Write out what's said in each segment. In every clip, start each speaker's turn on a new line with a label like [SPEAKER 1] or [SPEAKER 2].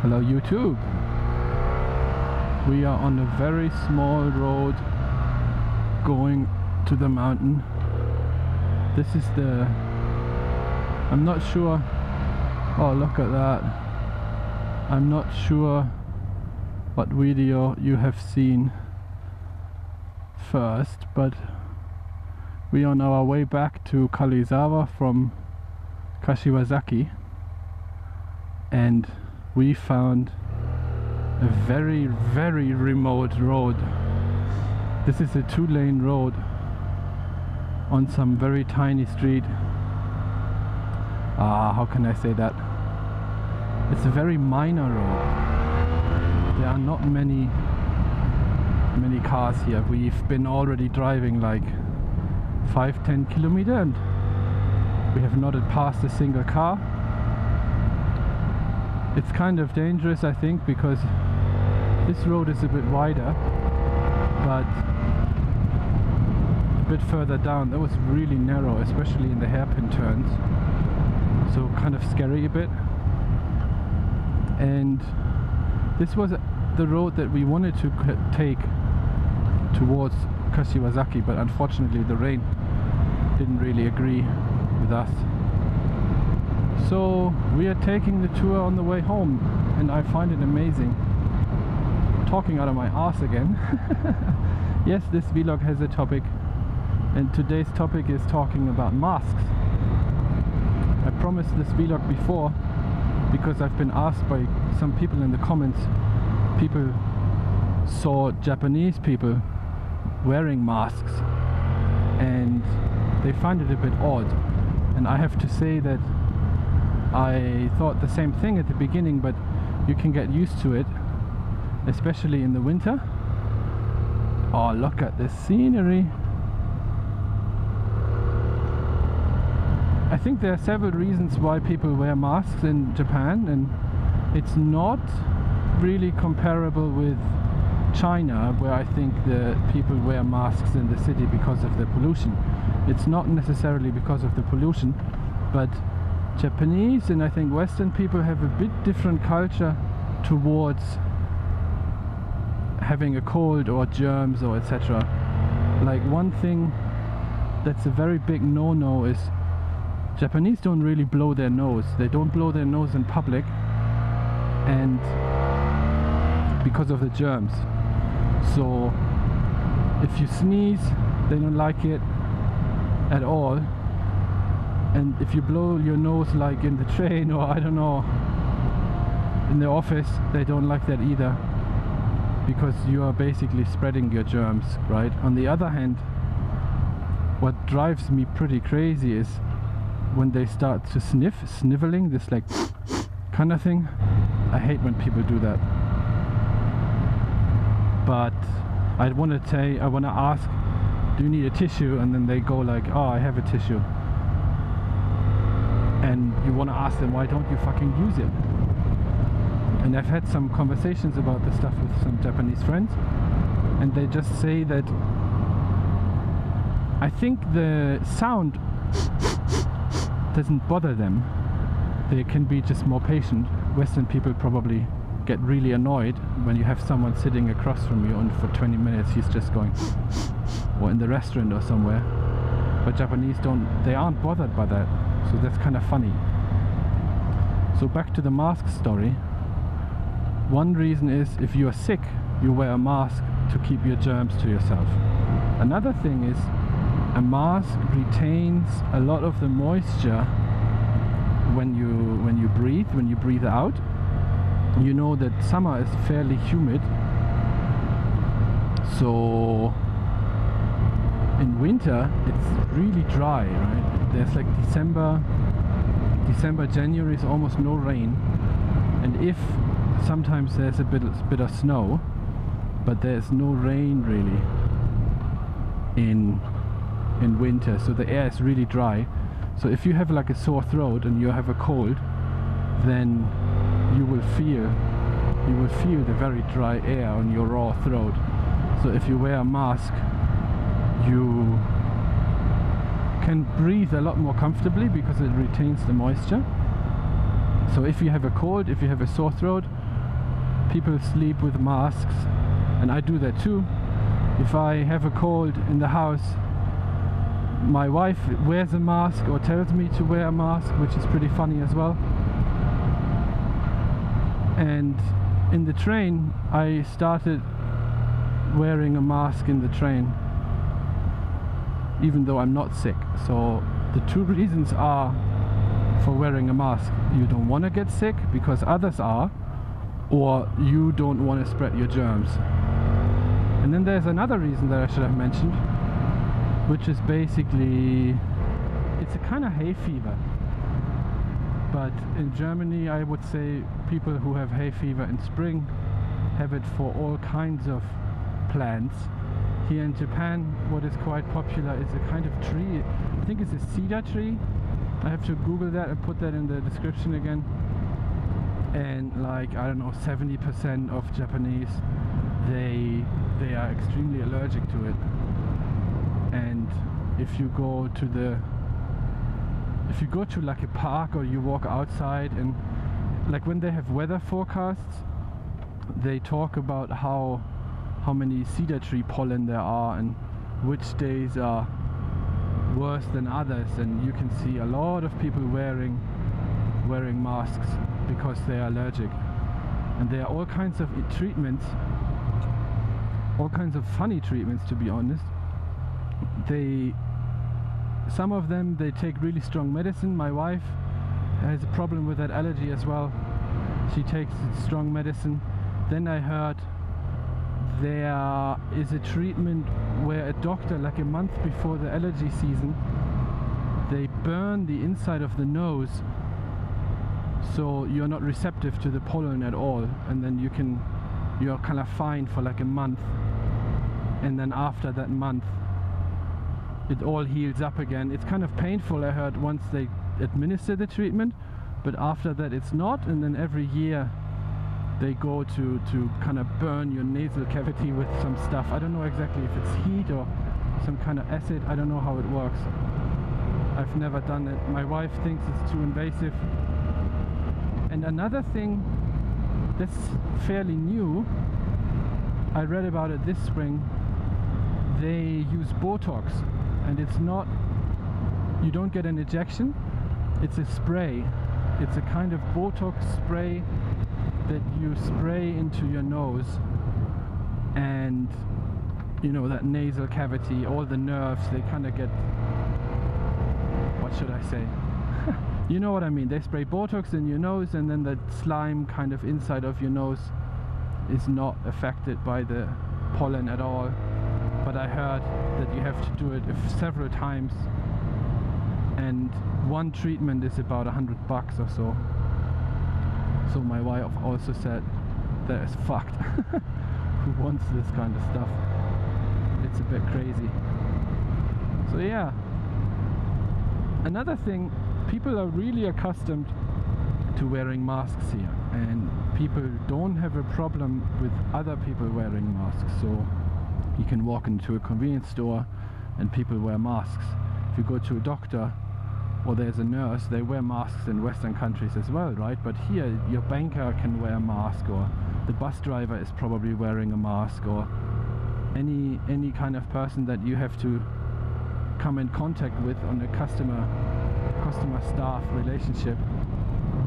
[SPEAKER 1] Hello YouTube. We are on a very small road going to the mountain. This is the... I'm not sure... Oh, look at that. I'm not sure what video you have seen first, but we are on our way back to Kalizawa from Kashiwasaki, and we found a very, very remote road. This is a 2-lane road on some very tiny street. How can I say that? It's a very minor road. There are not many cars here. We've been already driving like 5-10 kilometers and we have not passed a single car. It's kind of dangerous, I think, because this road is a bit wider, but a bit further down that was really narrow, especially in the hairpin turns, so kind of scary a bit. And this was the road that we wanted to take towards Kashiwasaki, but unfortunately the rain didn't really agree with us. So we are taking the tour on the way home, and I find it amazing. Talking out of my arse again. Yes, this vlog has a topic, and today's topic is talking about masks. I promised this vlog before because I've been asked by some people in the comments. People saw Japanese people wearing masks and they find it a bit odd, and I have to say that I thought the same thing at the beginning, but you can get used to it, especially in the winter. Oh, look at this scenery. I think there are several reasons why people wear masks in Japan, and it's not really comparable with China, where I think the people wear masks in the city because of the pollution. It's not necessarily because of the pollution, but Japanese and I think Western people have a bit different culture towards having a cold or germs or etc. Like, one thing that's a very big no-no is Japanese don't really blow their nose. They don't blow their nose in public, and because of the germs. So if you sneeze, they don't like it at all. And if you blow your nose like in the train, or I don't know, in the office, they don't like that either, because you are basically spreading your germs, right? On the other hand, what drives me pretty crazy is when they start to sniveling, this like kind of thing. I hate when people do that. But I want to ask, do you need a tissue? And then they go like, oh, I have a tissue. And you want to ask them, why don't you fucking use it? And I've had some conversations about this stuff with some Japanese friends, and they just say that I think the sound doesn't bother them. They can be just more patient. Western people probably get really annoyed when you have someone sitting across from you and for 20 minutes he's just going, or in the restaurant or somewhere. But Japanese they aren't bothered by that. So that's kind of funny. So back to the mask story. One reason is if you are sick, you wear a mask to keep your germs to yourself. Another thing is a mask retains a lot of the moisture when you breathe out. You know that summer is fairly humid, so in winter it's really dry, right? There's like December, January is almost no rain, and if sometimes there's a bit of snow, but there's no rain really in winter, so the air is really dry. So if you have like a sore throat and you have a cold, then you will feel the very dry air on your raw throat. So if you wear a mask, you can breathe a lot more comfortably because it retains the moisture. So if you have a cold, if you have a sore throat, people sleep with masks, and I do that too. If I have a cold in the house, my wife wears a mask or tells me to wear a mask, which is pretty funny as well. And in the train, I started wearing a mask in the train, even though I'm not sick. So the two reasons are for wearing a mask: you don't want to get sick because others are, or you don't want to spread your germs. And then there's another reason that I should have mentioned, which is basically, it's a kind of hay fever. But in Germany, I would say people who have hay fever in spring have it for all kinds of plants. Here in Japan, what is quite popular is a kind of tree. I think it's a cedar tree. I have to Google that and put that in the description again. And like, I don't know, 70% of Japanese, they are extremely allergic to it. And if you go to like a park, or you walk outside, and like when they have weather forecasts, they talk about how many cedar tree pollen there are and which days are worse than others, and you can see a lot of people wearing masks because they are allergic. And there are all kinds of treatments, all kinds of funny treatments, to be honest. Some of them, they take really strong medicine. My wife has a problem with that allergy as well. She takes strong medicine. Then I heard there is a treatment where a doctor, like a month before the allergy season, they burn the inside of the nose so you're not receptive to the pollen at all, and then you're kind of fine for like a month, and then after that month it all heals up again. It's kind of painful, I heard, once they administer the treatment, but after that it's not. And then every year they go to kind of burn your nasal cavity with some stuff. I don't know exactly if it's heat or some kind of acid. I don't know how it works. I've never done it. My wife thinks it's too invasive. And another thing that's fairly new, I read about it this spring. They use Botox, and it's not, you don't get an injection, it's a spray. It's a kind of Botox spray that you spray into your nose, and you know, that nasal cavity, all the nerves, they kind of get, what should I say? You know what I mean. They spray Botox in your nose, and then the slime kind of inside of your nose is not affected by the pollen at all. But I heard that you have to do it several times, and one treatment is about $100 or so. So my wife also said that is fucked. Who wants this kind of stuff? It's a bit crazy. So yeah. Another thing, people are really accustomed to wearing masks here, and people don't have a problem with other people wearing masks. So you can walk into a convenience store and people wear masks. If you go to a doctor or there's a nurse, they wear masks in Western countries as well, right? But here your banker can wear a mask, or the bus driver is probably wearing a mask, or any kind of person that you have to come in contact with on a customer staff relationship.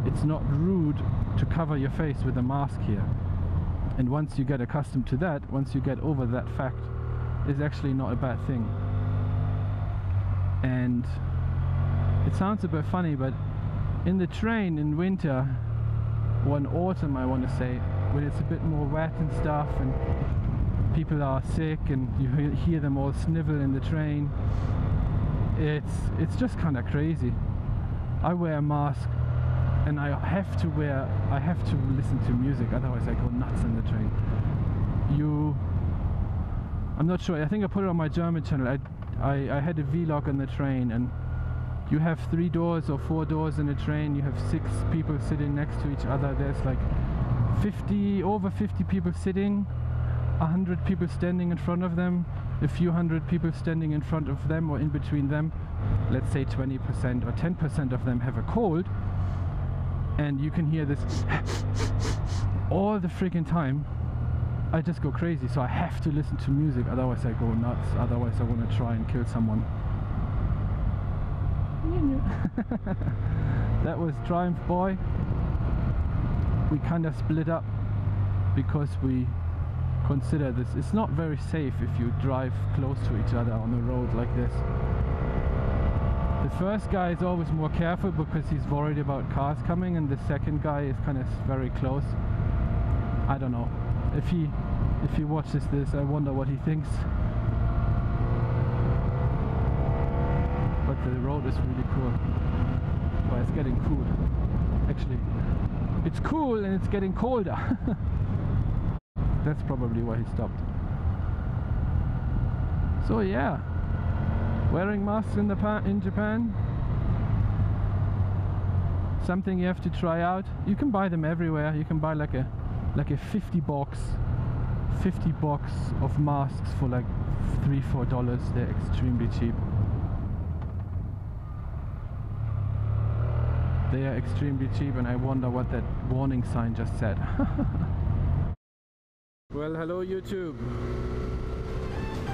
[SPEAKER 1] It's not rude to cover your face with a mask here. And once you get accustomed to that, once you get over that fact, it's actually not a bad thing. And it sounds a bit funny, but in the train in winter, or in autumn I want to say, when it's a bit more wet and stuff, and people are sick and you hear them all snivel in the train, it's just kind of crazy. I wear a mask, and I have to listen to music, otherwise I go nuts in the train. I'm not sure, I think I put it on my German channel. I had a vlog on the train, and you have 3 doors or 4 doors in a train. You have 6 people sitting next to each other. There's like over 50 people sitting, 100 people standing in front of them, a few hundred people standing in front of them or in between them. Let's say 20% or 10% of them have a cold, and you can hear this all the freaking time, I just go crazy. So I have to listen to music, otherwise I go nuts. Otherwise I want to try and kill someone. That was Triumph Boy. We kind of split up because we consider this. It's not very safe if you drive close to each other on a road like this. The first guy is always more careful because he's worried about cars coming, and the second guy is kind of very close. I don't know. If he watches this, I wonder what he thinks. But the road is really cool. But it's getting cool. Actually, it's cool and it's getting colder. That's probably why he stopped. So yeah, wearing masks in Japan, something you have to try out. You can buy them everywhere. You can buy like a 50 box of masks for like $3-4. They're extremely cheap. They are extremely cheap, and I wonder what that warning sign just said. Well, hello YouTube.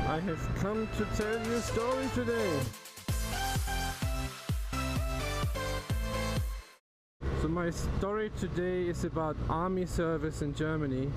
[SPEAKER 1] I have come to tell you a story today. So my story today is about army service in Germany.